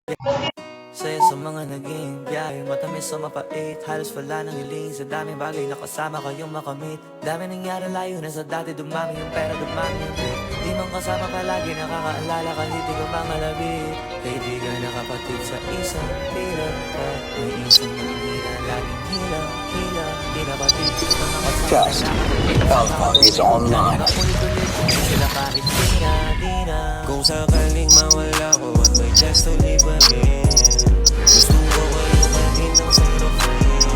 Saya sa mga naging biyahe, matamis o mapait, halos wala nang hiling. Sa daming bagay na kasama kayong makamit. Dami nangyari layo na sa dati, dumami yung pera, dumami yung trip. Di man kasama palagi, nakakaalala ka, hindi ko mga labit. Kaibigan na kapatid sa isang pila, at may isang manila, laging hila, hila. Di na batid, mga kasama Alpha is online. ulit-ulit, sila kahit di na. Kung sakaling mawala ko at may chance to live again, gusto ko kayo maging ng zero friends.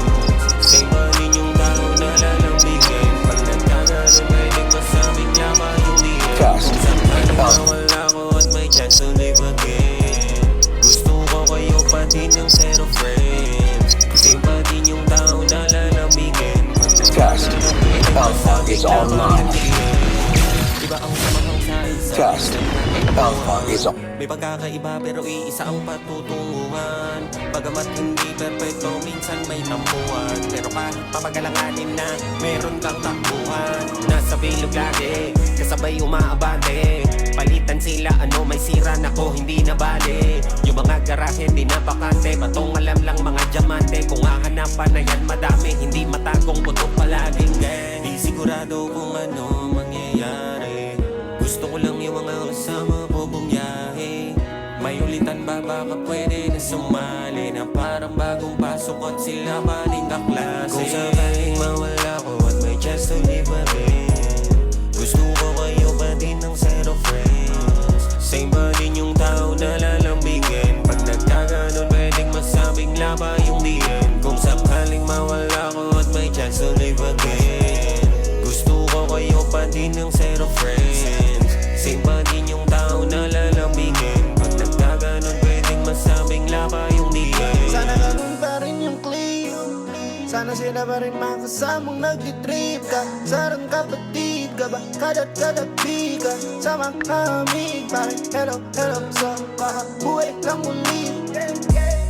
Same pa rin yung tao na lalambigin. Pag nagkaganon pwedeng masabing yama yung diyan. Kung sakaling mawala ko at may chance to live again, gusto ko kayo pa din ng zero friends. Same pa din yung tao na lalambigin. Pag nagkaganon pwedeng masabing yama yung diyan. Iba ang samahang sa isa. Alpha is on. May pagkakaiba pero iisa ang patutunguhan. Bagamat hindi perfecto, minsan may tampuhan. Pero kahit papagalanganin na, meron kang takbuhan. Nasa bilog lagi, kasabay umaabante. Palitan sila, ano may sira na ko, hindi na bale. Yung mga garahe, hindi na bakante. Batong alam lang mga diamante. Kung hahanapan na yan madami, hindi matagong putok palaging gang. Di sigurado kung ano mangyayari. Gusto ko lang yung mga kasama ko bumiyahe. May ulitan ba baka pwede na sumali, na parang bagong pasok at sila baling kaklase. Kung sakaling mawala ko at may chance to live again, gusto ko kayo pa din ng zero friends. Same ba din yung tao na lalambigin. Pag nagkaganon pwedeng masabing laba yung diyan. Kung sakaling mawala ko at may chance to live again, gusto ko kayo pa din ng zero friends. Same pa din yung tao na lalambigin. Pag nagkaganon pwedeng masabing laba yung diyan. Sana ganun pa rin yung clip. Sana sila pa rin makasamang nagtitrip ka. Sarang kapatid ka ba? Kadat-kadagpi ka. Sa mga amig pare hello, hello. So makabuhay lang muli.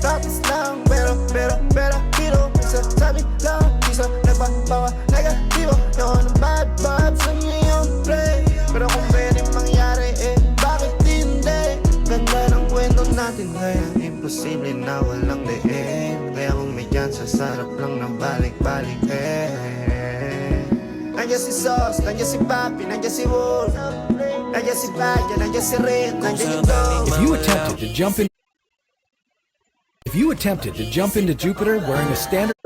Practice lang pero hero. Sasabi lang isa nagpapawa negatibo. Yung ng bad vibes sa ngayon play. Pero kung pwede mangyari bakit hindi? Ganda ng kwento natin kaya imposible na walang diin. Kaya kung may chance sa sarap lang ng balik-balik Nandiyan si Sos, nandiyan si Papi, nandiyan si Wolf, nandiyan si Baya, nandiyan si Rin, nandiyan yung Dog. If you attempted to jump into Jupiter wearing a standard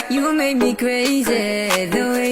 You make me crazy the way